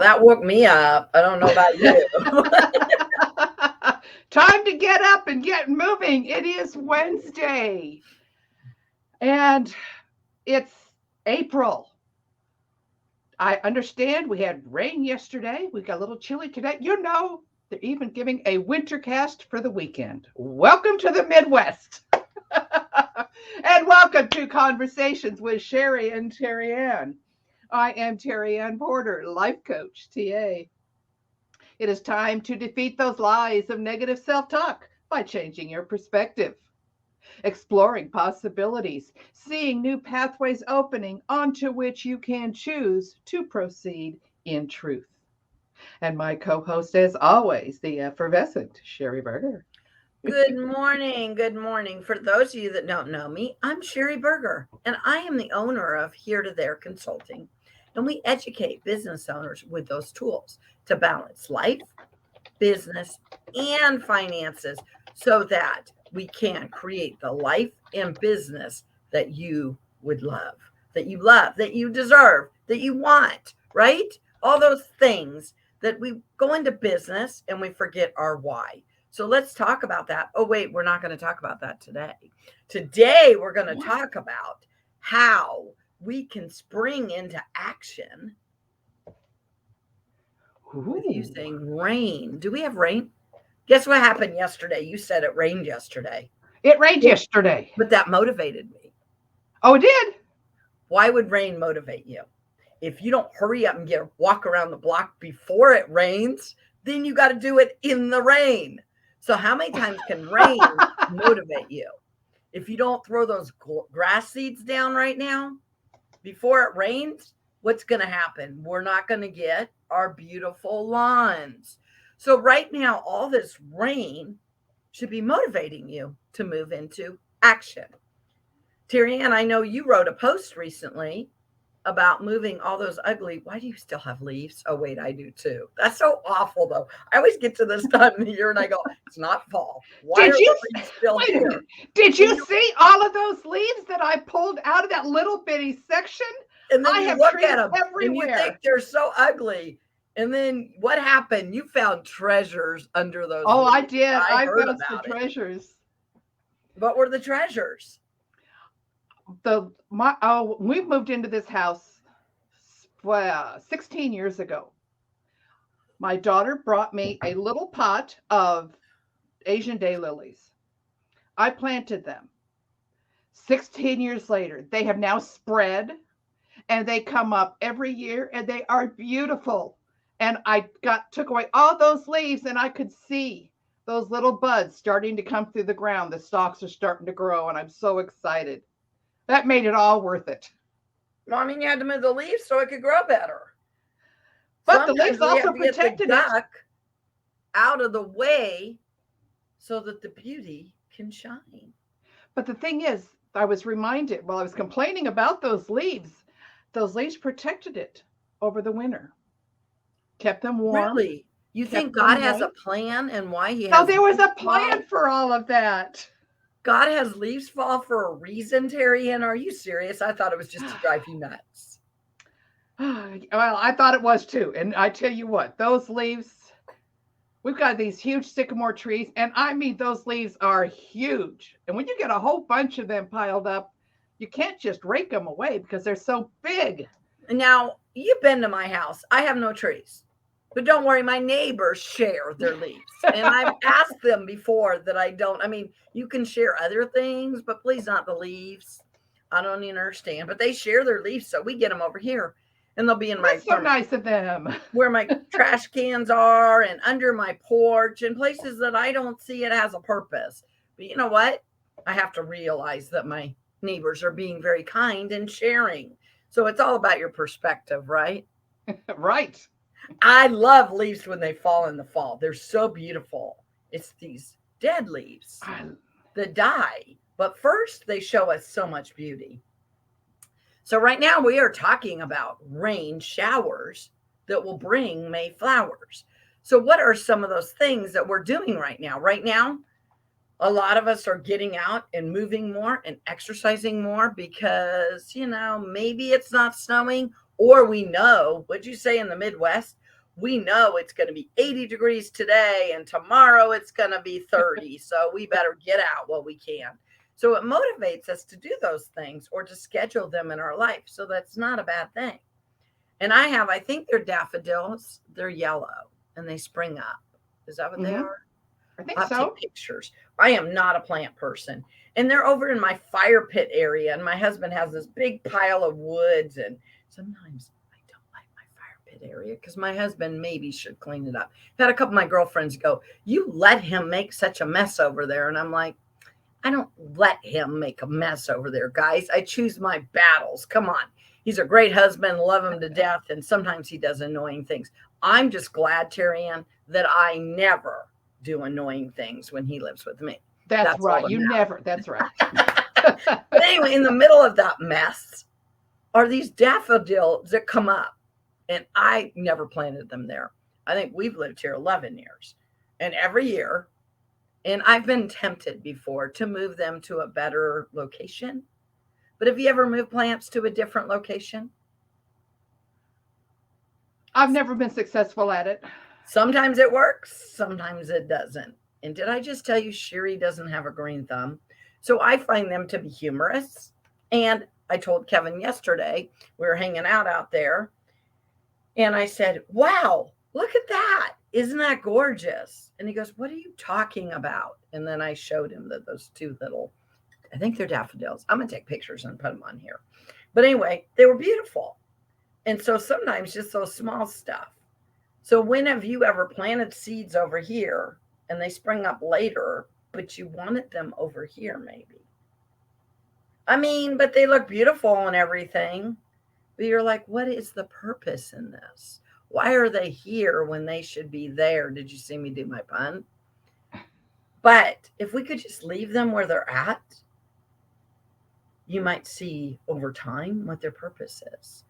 that woke me up. I don't know about you. Time to get up and get moving. It is Wednesday and it's April. I understand we had rain yesterday. We got a little chilly today. They're even giving a winter cast for the weekend. Welcome to the Midwest. And welcome to Conversations with Sherry and Terry Ann. I am Terry Ann Porter, life coach, TA. It is time to defeat those lies of negative self talk by changing your perspective, exploring possibilities, seeing new pathways opening onto which you can choose to proceed in truth. And my co host, as always, the effervescent Sherry Berger. Good morning. Good morning. For those of you that don't know me, I'm Sherry Berger, and I am the owner of Here to There Consulting. And we educate business owners with those tools to balance life, business, and finances so that we can create the life and business that you would love, that you deserve, that you want, right? All those things that we go into business and we forget our why. So let's talk about that. Oh, wait, we're not going to talk about that today. Today, we're going to talk about how we can spring into action with using rain. Do we have rain? Guess what happened yesterday? You said it rained yesterday. It rained yesterday. But that motivated me. Oh, it did? Why would rain motivate you? If you don't hurry up and walk around the block before it rains, then you got to do it in the rain. So how many times can rain motivate you? If you don't throw those grass seeds down right now before it rains, what's going to happen? We're not going to get our beautiful lawns. So right now, all this rain should be motivating you to move into action. Terry Ann, I know you wrote a post recently about moving all those ugly. Why do you still have leaves? Oh, wait, I do too. That's so awful, though. I always get to this time of the year and I go, it's not fall. Why are the leaves still here? Did you see all of those leaves that I pulled out of that little bitty section? And then I you have look trees at them everywhere. and you think they're so ugly. And then what happened? You found treasures under those. Oh, leaves. I did. I heard found about some treasures. What were the treasures? We moved into this house 16 years ago. My daughter brought me a little pot of Asian daylilies. I planted them. 16 years later, they have now spread and they come up every year and they are beautiful. And I took away all those leaves and I could see those little buds starting to come through the ground. The stalks are starting to grow and I'm so excited. That made it all worth it. Well, I mean, you had to move the leaves so it could grow better. But the leaves also protected it out of the way so that the beauty can shine. But the thing is, I was reminded while I was complaining about those leaves protected it over the winter, kept them warm. Really? You think God has a plan and why he has? Oh, there was a plan for all of that. God has leaves fall for a reason, Terry Ann. Are you serious? I thought it was just to drive you nuts. Well, I thought it was too. And I tell you what, those leaves, we've got these huge sycamore trees, and I mean, those leaves are huge. And when you get a whole bunch of them piled up, you can't just rake them away because they're so big. Now, you've been to my house. I have no trees. But don't worry, my neighbors share their leaves. And I've asked them before that I don't. I mean, you can share other things, but please not the leaves. I don't even understand. But they share their leaves, so we get them over here. And they'll be in That's so nice of them. Where my trash cans are and under my porch and places that I don't see it has a purpose. But you know what? I have to realize that my neighbors are being very kind and sharing. So it's all about your perspective, right? Right. I love leaves when they fall in the fall. They're so beautiful. It's these dead leaves that die. But first, they show us so much beauty. So right now, we are talking about rain showers that will bring May flowers. So what are some of those things that we're doing right now? Right now, a lot of us are getting out and moving more and exercising more because, maybe it's not snowing. Or we know, what'd you say in the Midwest? we know it's going to be 80 degrees today and tomorrow it's going to be 30. So we better get out while we can. So it motivates us to do those things or to schedule them in our life. So that's not a bad thing. And I think they're daffodils. They're yellow and they spring up. Is that what they are? I think I'll so. take pictures. I am not a plant person. And they're over in my fire pit area. And my husband has this big pile of woods. And sometimes I don't like my fire pit area because my husband maybe should clean it up. I've had a couple of my girlfriends go, you let him make such a mess over there. And I'm like, I don't let him make a mess over there, guys. I choose my battles. Come on. He's a great husband, love him to death. And sometimes he does annoying things. I'm just glad, Terry Ann, that I never do annoying things when he lives with me. That's right. You never. That's right. But anyway, in the middle of that mess are these daffodils that come up. And I never planted them there. I think we've lived here 11 years. And every year, and I've been tempted before to move them to a better location. But have you ever moved plants to a different location? I've never been successful at it. Sometimes it works, sometimes it doesn't. And did I just tell you Sherry doesn't have a green thumb? So I find them to be humorous. And I told Kevin yesterday, we were hanging out there, and I said, wow, look at that. Isn't that gorgeous? And he goes, what are you talking about? And then I showed him that those two little, I think they're daffodils. I'm going to take pictures and put them on here. But anyway, they were beautiful. And so sometimes just those small stuff. So when have you ever planted seeds over here and they spring up later, but you wanted them over here maybe? I mean, but they look beautiful and everything. But you're like, what is the purpose in this? Why are they here when they should be there? Did you see me do my pun? But if we could just leave them where they're at, you might see over time what their purpose is.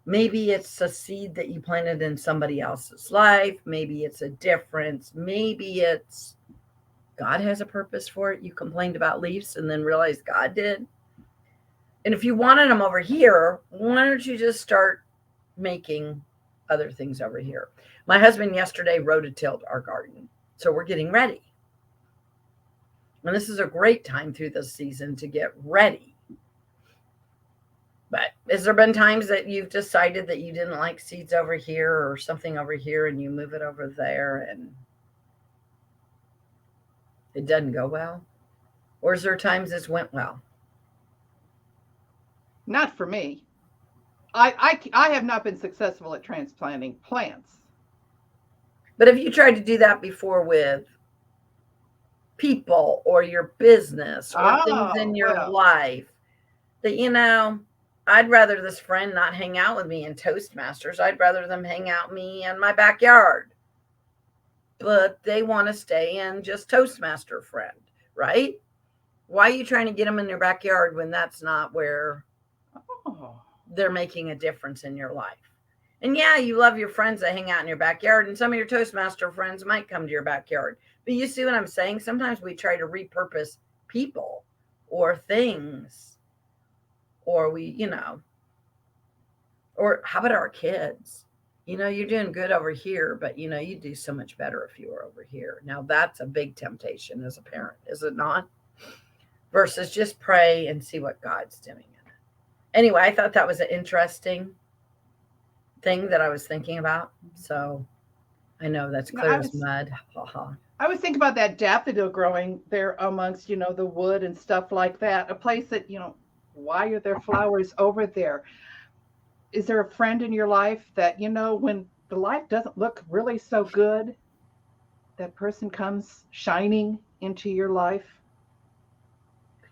Maybe it's a seed that you planted in somebody else's life. Maybe it's a difference. Maybe it's God has a purpose for it. You complained about leaves and then realized God did. And if you wanted them over here, why don't you just start making other things over here? My husband yesterday rototilled our garden. So we're getting ready. And this is a great time through the season to get ready. But has there been times that you've decided that you didn't like seeds over here or something over here and you move it over there and it doesn't go well? Or is there times it's went well? Not for me. I have not been successful at transplanting plants. But have you tried to do that before with people or your business or things in your life that, you know, I'd rather this friend not hang out with me in Toastmasters. I'd rather them hang out with me in my backyard. But they want to stay in just Toastmaster friend, right? Why are you trying to get them in your backyard when that's not where they're making a difference in your life? And yeah, you love your friends that hang out in your backyard, and some of your Toastmaster friends might come to your backyard. But you see what I'm saying? Sometimes we try to repurpose people or things. Or we, you know, or how about our kids? You know, you're doing good over here, but, you know, you do so much better if you were over here. Now, that's a big temptation as a parent, is it not? Versus just pray and see what God's doing in it. Anyway, I thought that was an interesting thing that I was thinking about. So I know that's clear as mud. I was thinking about that daffodil growing there amongst, you know, the wood and stuff like that. A place that, you know, why are there flowers over there? Is there a friend in your life that, you know, when the life doesn't look really so good, that person comes shining into your life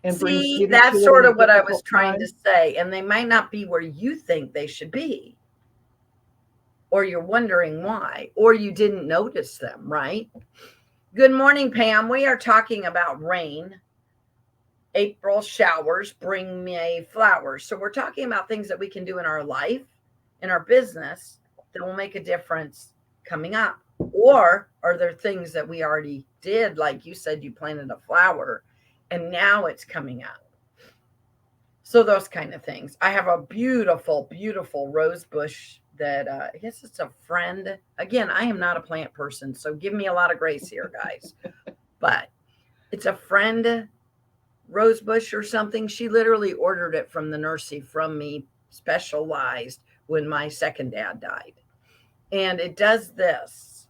and brings beauty? That's sort of what I was trying to say. And they might not be where you think they should be. Or you're wondering why. Or you didn't notice them, right? Good morning, Pam. We are talking about rain. April showers bring May flowers. So we're talking about things that we can do in our life, in our business, that will make a difference coming up. Or are there things that we already did? Like you said, you planted a flower and now it's coming out. So those kind of things. I have a beautiful, beautiful rose bush that I guess it's a friend. Again, I am not a plant person, so give me a lot of grace here, guys. But it's a friend rose bush or something. She literally ordered it from the nursery from me, specialized when my second dad died. And it does this,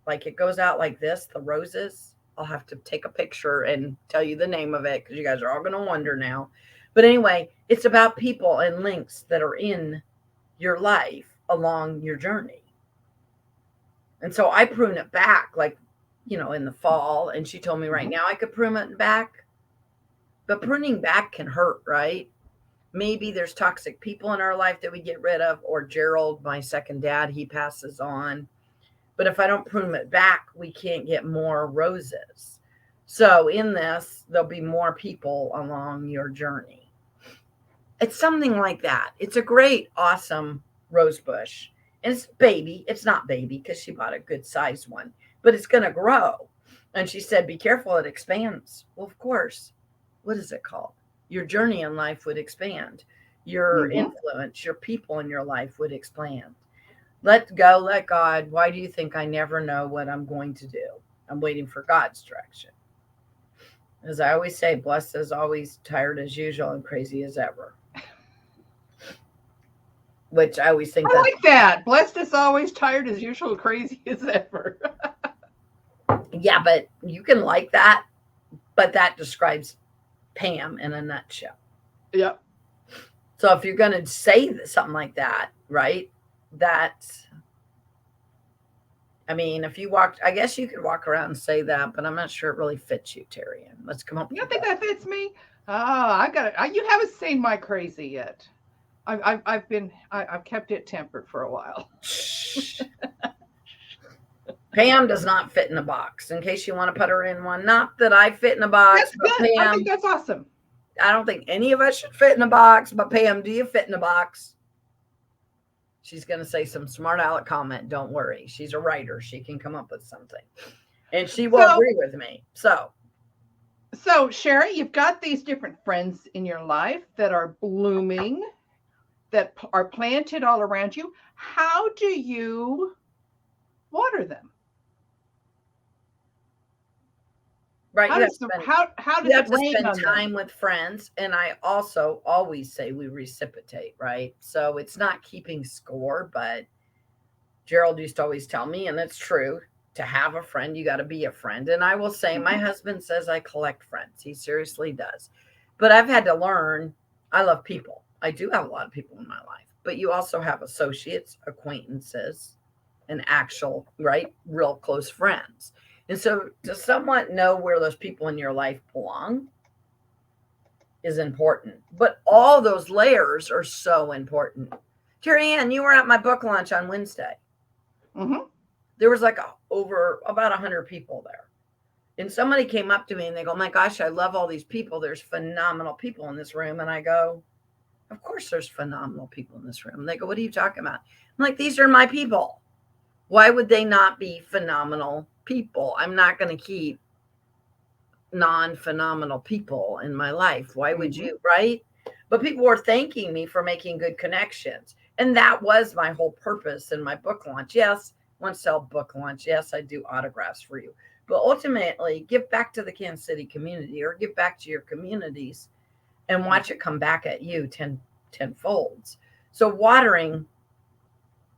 like it goes out like this, the roses. I'll have to take a picture and tell you the name of it because you guys are all going to wonder now. But anyway, it's about people and links that are in your life along your journey. And so I prune it back like, in the fall. And she told me right now I could prune it back. But pruning back can hurt, right? Maybe there's toxic people in our life that we get rid of, or Gerald, my second dad, he passes on. But if I don't prune it back, we can't get more roses. So in this, there'll be more people along your journey. It's something like that. It's a great, awesome rose bush. And it's baby. It's not baby because she bought a good sized one, but it's going to grow. And she said, be careful, it expands. Well, of course. What is it called? Your journey in life would expand. Your influence, your people in your life would expand. Let go, let God. Why do you think I never know what I'm going to do? I'm waiting for God's direction. As I always say, blessed as always, tired as usual, and crazy as ever. Which I always think I like that. Blessed as always, tired as usual, crazy as ever. Yeah, but you can like that, but that describes Pam in a nutshell. Yep. So if you're going to say something like that, right? If you walked, I guess you could walk around and say that, but I'm not sure it really fits you, Terry. And let's come up. You don't think that fits me? Oh, I got it. You haven't seen my crazy yet. I've kept it tempered for a while. Pam does not fit in a box. In case you want to put her in one, not that I fit in a box. That's good. Pam, I think that's awesome. I don't think any of us should fit in a box, but Pam, do you fit in a box? She's going to say some smart aleck comment. Don't worry. She's a writer. She can come up with something. And she will agree with me. So, Sherry, you've got these different friends in your life that are blooming, that are planted all around you. How do you water them? Right. How does it rain on time with friends? And I also always say we reciprocate, right? So it's not keeping score, but Gerald used to always tell me, and it's true, to have a friend, you got to be a friend. And I will say, my husband says I collect friends. He seriously does. But I've had to learn, I love people. I do have a lot of people in my life, but you also have associates, acquaintances, and actual, right, real close friends. And so to somewhat know where those people in your life belong is important. But all those layers are so important. Terry Ann, you were at my book launch on Wednesday. There was like over about 100 people there. And somebody came up to me and they go, my gosh, I love all these people. There's phenomenal people in this room. And I go, of course there's phenomenal people in this room. And they go, what are you talking about? I'm like, these are my people. Why would they not be phenomenal people? I'm not going to keep non-phenomenal people in my life. Why would you, right? But people were thanking me for making good connections. And that was my whole purpose in my book launch. Yes, want to sell book launch. Yes, I do autographs for you. But ultimately, give back to the Kansas City community, or give back to your communities and watch it come back at you tenfolds. So watering,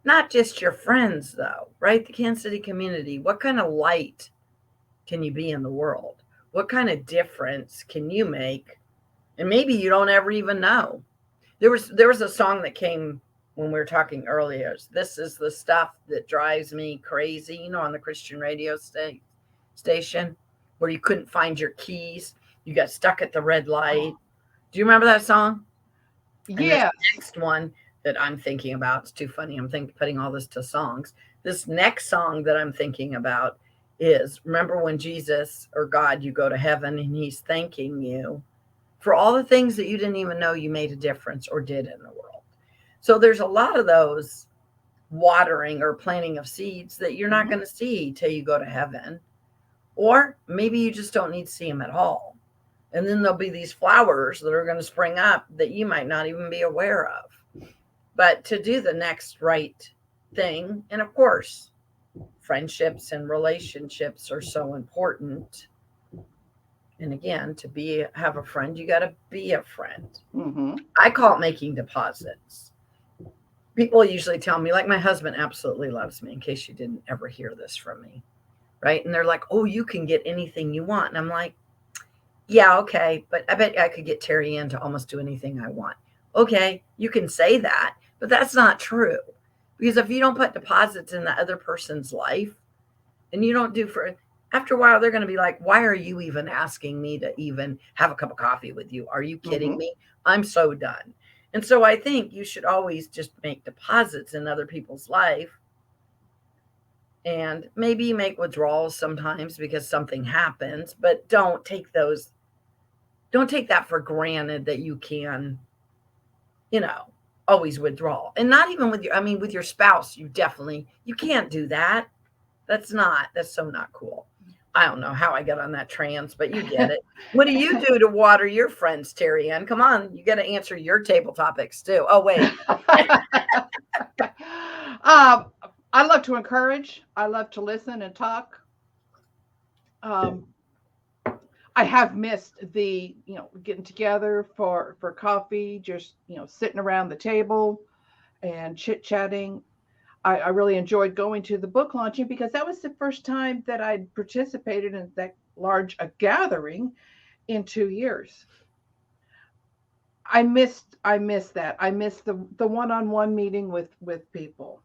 not just your friends, though, right? The Kansas City community. What kind of light can you be in the world? What kind of difference can you make? And maybe you don't ever even know. There was a song that came when we were talking earlier. This is the stuff that drives me crazy, on the Christian radio station where you couldn't find your keys. You got stuck at the red light. Do you remember that song? Yeah. Next one that I'm thinking about, it's too funny. I'm putting all this to songs. This next song that I'm thinking about is, remember when Jesus or God, you go to heaven and he's thanking you for all the things that you didn't even know you made a difference or did in the world. So there's a lot of those watering or planting of seeds that you're not going to see till you go to heaven. Or maybe you just don't need to see them at all. And then there'll be these flowers that are going to spring up that you might not even be aware of. but to do the next right thing. And of course, friendships and relationships are so important. And again, have a friend, you got to be a friend. Mm-hmm. I call it making deposits. People usually tell me, like, my husband absolutely loves me, in case you didn't ever hear this from me, right? And they're like, oh, you can get anything you want. And I'm like, yeah, okay, but I bet I could get Terry Ann to almost do anything I want. Okay, you can say that, but that's not true. Because if you don't put deposits in the other person's life, and you don't do for, after a while, they're going to be like, why are you even asking me to even have a cup of coffee with you? Are you kidding me? I'm so done. And so I think you should always just make deposits in other people's life, and maybe make withdrawals sometimes because something happens, but don't take that for granted that you can, always withdraw. And not even with with your spouse, you can't do that. That's so not cool. I don't know how I got on that trance, but you get it. What do you do to water your friends, Terry Ann? Come on, you got to answer your table topics too. Oh, wait. I love to encourage. I love to listen and talk. I have missed the, getting together for coffee, just, sitting around the table and chit-chatting. I really enjoyed going to the book launching because that was the first time that I'd participated in that large a gathering in 2 years. I missed that. I missed the one-on-one meeting with people.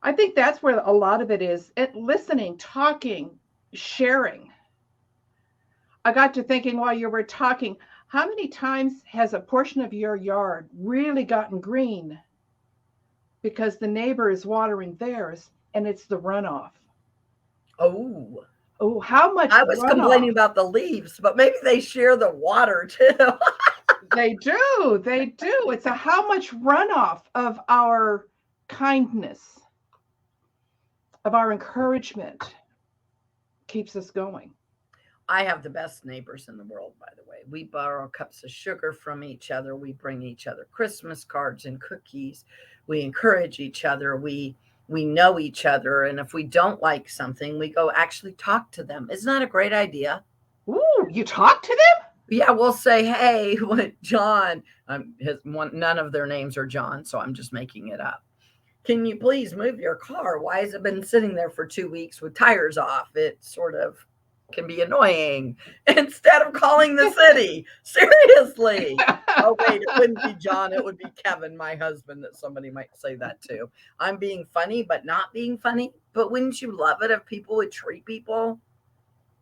I think that's where a lot of it is, listening, talking, sharing. I got to thinking while you were talking, how many times has a portion of your yard really gotten green because the neighbor is watering theirs and it's the runoff? Oh, how much? I was complaining about the leaves, but maybe they share the water too. They do. It's how much runoff of our kindness, of our encouragement keeps us going. I have the best neighbors in the world, by the way. We borrow cups of sugar from each other. We bring each other Christmas cards and cookies. We encourage each other. We know each other. And if we don't like something, we go actually talk to them. Isn't that a great idea? Ooh, you talk to them? Yeah, we'll say, hey, John, none of their names are John, so I'm just making it up. Can you please move your car? Why has it been sitting there for 2 weeks with tires off? It sort of can be annoying, instead of calling the city. Seriously. Oh, wait, it wouldn't be John. It would be Kevin, my husband, that somebody might say that to. I'm being funny, but not being funny. But wouldn't you love it if people would treat people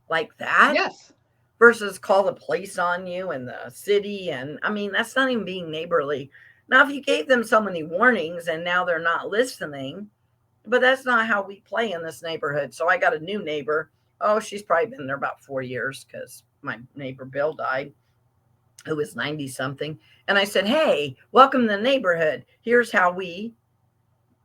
like that? Yes. Versus call the police on you in the city. And that's not even being neighborly. Now, if you gave them so many warnings and now they're not listening, but that's not how we play in this neighborhood. So I got a new neighbor. Oh, she's probably been there about 4 years because my neighbor Bill died, who was 90 something. And I said, hey, welcome to the neighborhood. Here's how we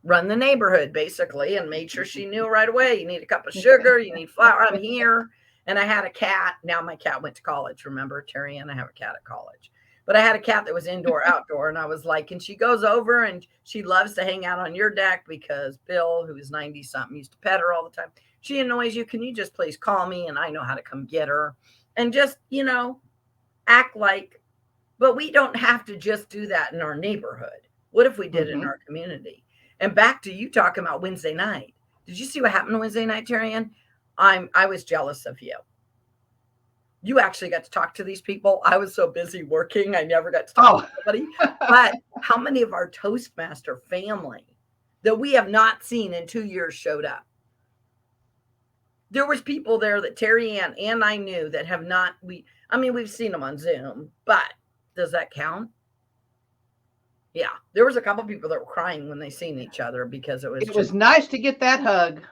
run the neighborhood, basically, and made sure she knew right away. You need a cup of sugar. You need flour. I'm here. And I had a cat. Now my cat went to college. Remember, Terry Ann, I have a cat at college. But I had a cat that was indoor, outdoor. And I was like, and she goes over and she loves to hang out on your deck because Bill, who is 90 something, used to pet her all the time. She annoys you. Can you just please call me? And I know how to come get her. And just, act like, but we don't have to just do that in our neighborhood. What if we did it in our community? And back to you talking about Wednesday night. Did you see what happened Wednesday night, Terry Ann? I was jealous of you. You actually got to talk to these people. I was so busy working, I never got to talk to somebody. But how many of our Toastmaster family that we have not seen in 2 years showed up? There was people there that Terry Ann and I knew that have not. We've seen them on Zoom, but does that count? Yeah, there was a couple of people that were crying when they seen each other because it was nice to get that hug.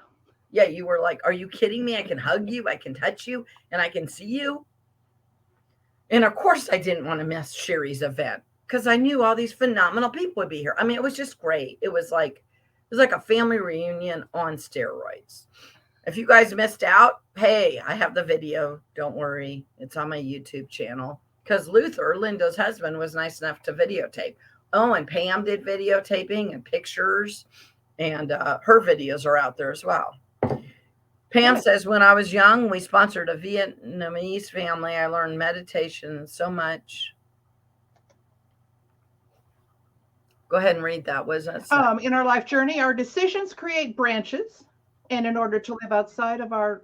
Yeah, you were like, are you kidding me? I can hug you, I can touch you, and I can see you. And of course, I didn't want to miss Sherry's event because I knew all these phenomenal people would be here. It was just great. It was like a family reunion on steroids. If you guys missed out, hey, I have the video. Don't worry. It's on my YouTube channel because Luther, Linda's husband, was nice enough to videotape. Oh, and Pam did videotaping and pictures, and her videos are out there as well. Pam says, when I was young, we sponsored a Vietnamese family. I learned meditation so much. Go ahead and read that. What does that say? In our life journey, our decisions create branches, and in order to live outside of our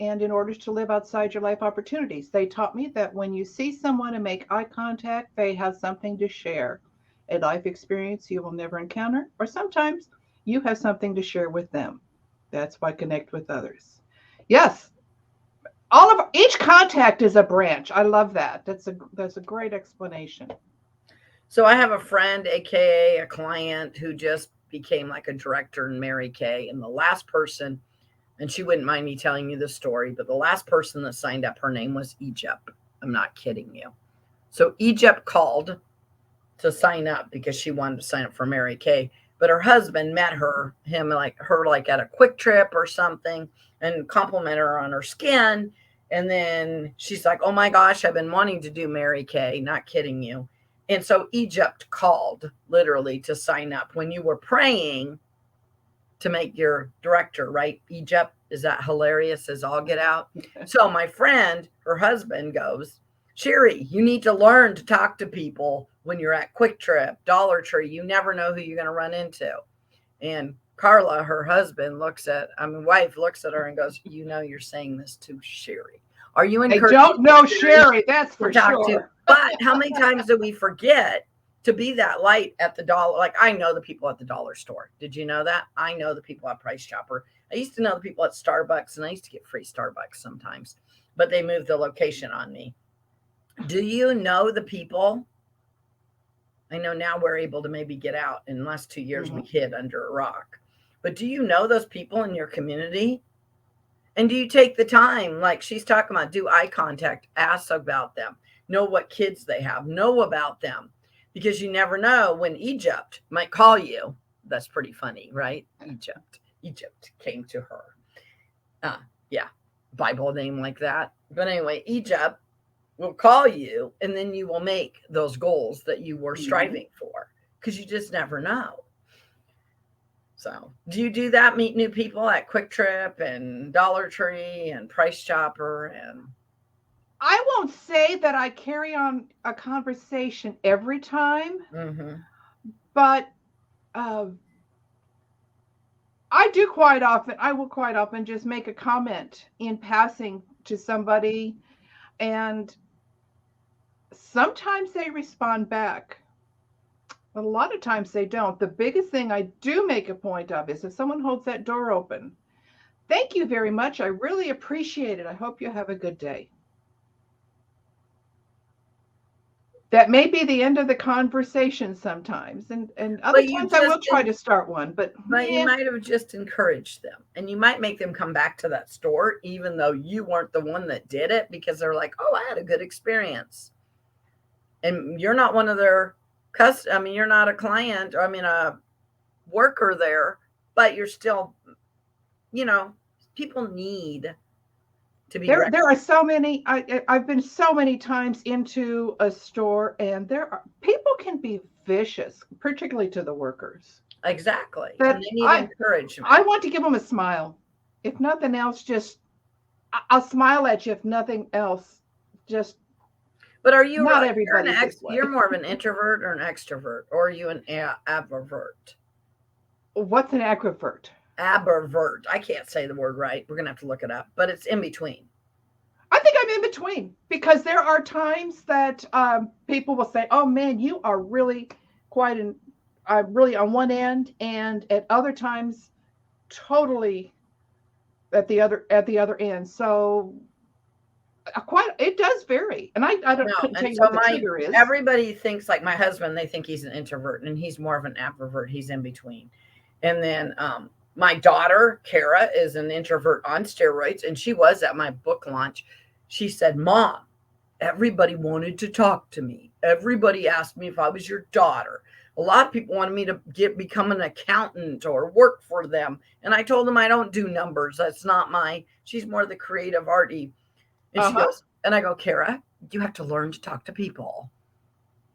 and in order to live outside your life opportunities, they taught me that when you see someone and make eye contact, they have something to share, a life experience you will never encounter, or sometimes you have something to share with them. That's why connect with others. Yes, each contact is a branch. I love that. That's a great explanation. So I have a friend, aka a client, who just became like a director in Mary Kay, and the last person, and she wouldn't mind me telling you the story, but the last person that signed up, her name was Egypt. I'm not kidding you. So Egypt called to sign up because she wanted to sign up for Mary Kay, but her husband met him like at a Quick Trip or something, and complimented her on her skin. And then she's like, oh my gosh, I've been wanting to do Mary Kay, not kidding you. And so Egypt called literally to sign up when you were praying to make your director, right? Egypt, is that hilarious as all get out? So my friend, her husband goes, Sherry, you need to learn to talk to people when you're at Quick Trip, Dollar Tree. You never know who you're going to run into. And Carla, her wife looks at her and goes, you're saying this to Sherry. Are you encouraging? I don't know Sherry, that's for sure. But how many times do we forget to be that light at the dollar? Like, I know the people at the dollar store. Did you know that? I know the people at Price Chopper. I used to know the people at Starbucks, and I used to get free Starbucks sometimes, but they moved the location on me. Do you know the people? I know now we're able to maybe get out. In the last 2 years, we hid under a rock. But do you know those people in your community? And do you take the time, like she's talking about, do eye contact, ask about them, know what kids they have, know about them, because you never know when Egypt might call you. That's pretty funny, right? Egypt came to her. Yeah, Bible name like that. But anyway, Egypt will call you, and then you will make those goals that you were striving for, because you just never know. So do you do that? Meet new people at Quick Trip and Dollar Tree and Price Chopper? And I won't say that I carry on a conversation every time, but I do quite often. I will quite often just make a comment in passing to somebody, and sometimes they respond back. But a lot of times they don't. The biggest thing I do make a point of is if someone holds that door open, thank you very much. I really appreciate it. I hope you have a good day. That may be the end of the conversation sometimes. And other times I will try to start one. But you might have just encouraged them. And you might make them come back to that store, even though you weren't the one that did it, because they're like, oh, I had a good experience. And you're not one of their you're not a client, a worker there, but you're still, people need to be. There are so many. I've been so many times into a store, and people can be vicious, particularly to the workers. Exactly. And they need encouragement. I want to give them a smile. If nothing else, I'll smile at you. If nothing else, just. But are you not everybody? You're more of an introvert or an extrovert, or are you an ambivert? What's an ambivert? Ambivert. I can't say the word right. We're gonna have to look it up, but it's in between. I think I'm in between, because there are times that people will say, "Oh man, you are really really on one end," and at other times, totally at the other end. So. It does vary, and I don't tell you what the trigger is. Everybody thinks, like my husband, they think he's an introvert, and he's more of an ambivert. He's in between. And then my daughter Kara is an introvert on steroids, and she was at my book launch. She said, "Mom, everybody wanted to talk to me. Everybody asked me if I was your daughter. A lot of people wanted me to become an accountant or work for them, and I told them I don't do numbers. That's not she's more the creative arty." And she goes, and I go, "Kara, you have to learn to talk to people."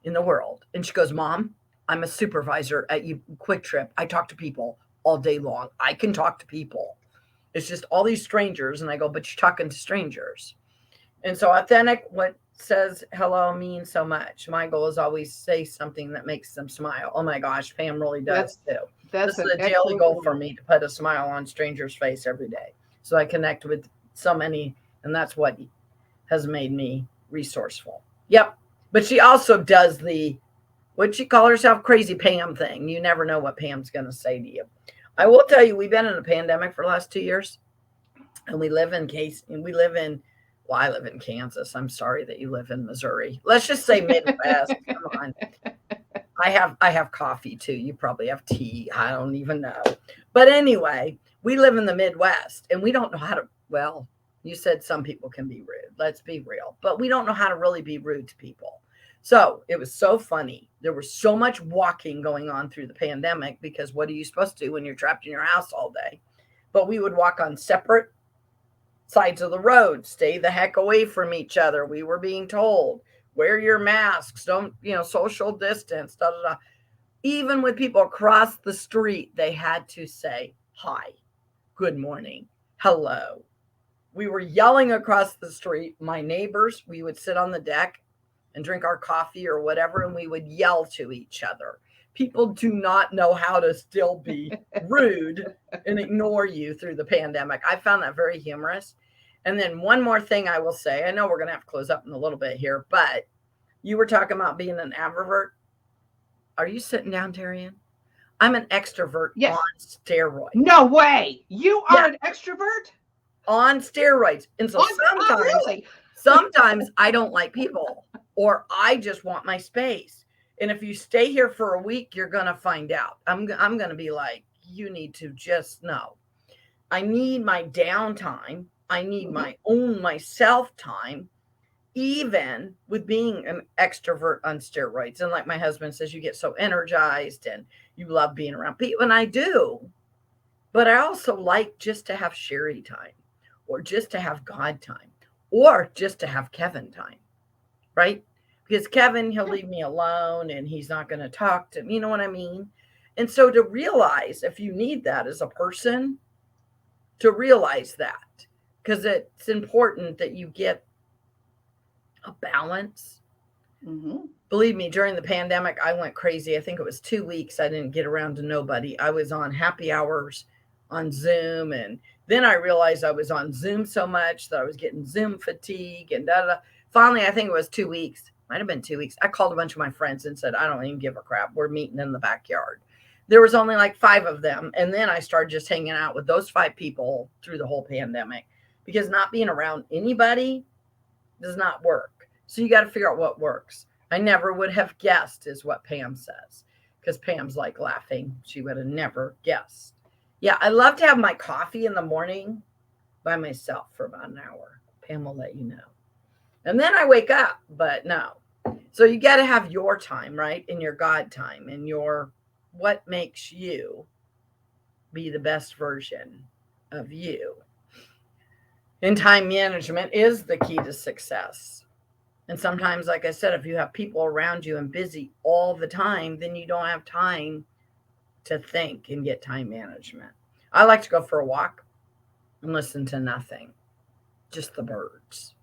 in the world. And she goes, Mom, I'm a supervisor at Quick Trip. I talk to people all day long. I can talk to people. It's just all these strangers. And I go, but you're talking to strangers. And so authentic, what says hello means so much. My goal is always say something that makes them smile. Oh my gosh, Pam really does too. That's This is a daily goal for me to put a smile on strangers' face every day. So I connect with so many, and that's what has made me resourceful. Yep. But she also does the, what she call herself, crazy Pam thing. You never know what Pam's going to say to you. I will tell you, we've been in a pandemic for the last 2 years, and we live in well, I live in Kansas. I'm sorry that you live in Missouri. Let's just say Midwest. Come on. I have coffee too. You probably have tea. I don't even know. But anyway, we live in the Midwest, and we don't know how to, well, you said some people can be rude. Let's be real. But we don't know how to really be rude to people. So it was so funny. There was so much walking going on through the pandemic, because what are you supposed to do when you're trapped in your house all day? But we would walk on separate sides of the road, stay the heck away from each other. We were being told, wear your masks, don't, social distance, da, da, da. Even with people across the street, they had to say hi, good morning, hello. We were yelling across the street. My neighbors, we would sit on the deck and drink our coffee or whatever, and we would yell to each other. People do not know how to still be rude and ignore you through the pandemic. I found that very humorous. And then one more thing I will say, I know we're going to have to close up in a little bit here, but you were talking about being an ambivert. Are you sitting down, Terrian? I'm an extrovert on steroids. No way. You are an extrovert? On steroids. And so sometimes I don't like people, or I just want my space. And if you stay here for a week, you're going to find out. I'm going to be like, you need to just know. I need my downtime. I need my own myself time, even with being an extrovert on steroids. And like my husband says, you get so energized and you love being around people. And I do. But I also like just to have Sherry time, or just to have God time, or just to have Kevin time, right? Because Kevin, he'll leave me alone and he's not going to talk to me. You know what I mean? And so to realize, if you need that as a person, to realize that, because it's important that you get a balance. Mm-hmm. Believe me, during the pandemic, I went crazy. I think it was 2 weeks. I didn't get around to nobody. I was on happy hours on Zoom. And then I realized I was on Zoom so much that I was getting Zoom fatigue and da da. Finally, I think it was 2 weeks. Might have been 2 weeks. I called a bunch of my friends and said, I don't even give a crap. We're meeting in the backyard. There was only like 5 of them. And then I started just hanging out with those 5 people through the whole pandemic, because not being around anybody does not work. So you got to figure out what works. I never would have guessed, is what Pam says, because Pam's like laughing. She would have never guessed. Yeah, I love to have my coffee in the morning by myself for about an hour. Pam will let you know. And then I wake up, but no. So you got to have your time, right? And your God time, and your what makes you be the best version of you. And time management is the key to success. And sometimes, like I said, if you have people around you and busy all the time, then you don't have time to think and get time management. I like to go for a walk and listen to nothing, just the birds.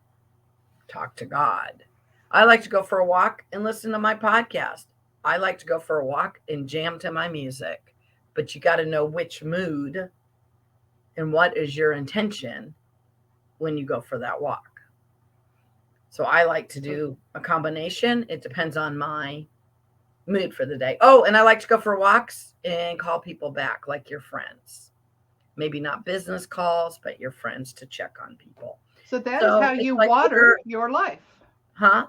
Talk to God. I like to go for a walk and listen to my podcast. I like to go for a walk and jam to my music. But you got to know which mood and what is your intention when you go for that walk. So I like to do a combination. It depends on my mood for the day. Oh, and I like to go for walks and call people back, like your friends. Maybe not business calls, but your friends, to check on people. So that is how you water your life. Huh?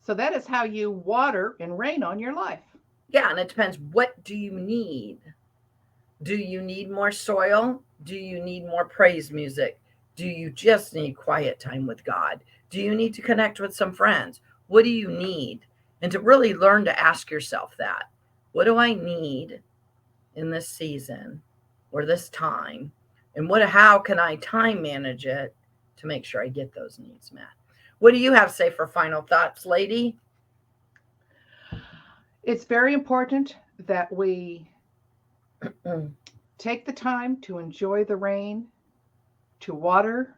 So that is how you water and rain on your life. Yeah, and it depends. What do you need? Do you need more soil? Do you need more praise music? Do you just need quiet time with God? Do you need to connect with some friends? What do you need? And to really learn to ask yourself that. What do I need in this season or this time? And how can I time manage it to make sure I get those needs met? What do you have to say for final thoughts, lady? It's very important that we Mm. take the time to enjoy the rain, to water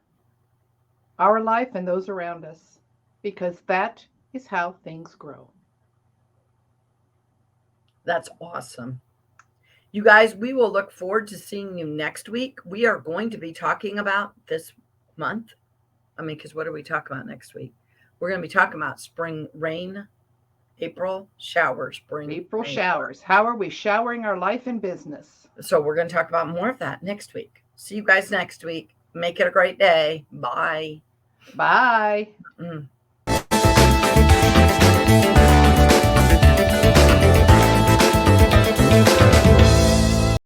our life and those around us, because that is how things grow. That's awesome. You guys, we will look forward to seeing you next week. We are going to be talking about this month. I mean, because what do we talk about next week? We're going to be talking about spring rain, April showers, spring April rain. showers. How are we showering our life and business? So we're going to talk about more of that next week. See you guys next week. Make it a great day. Bye. Bye. Mm.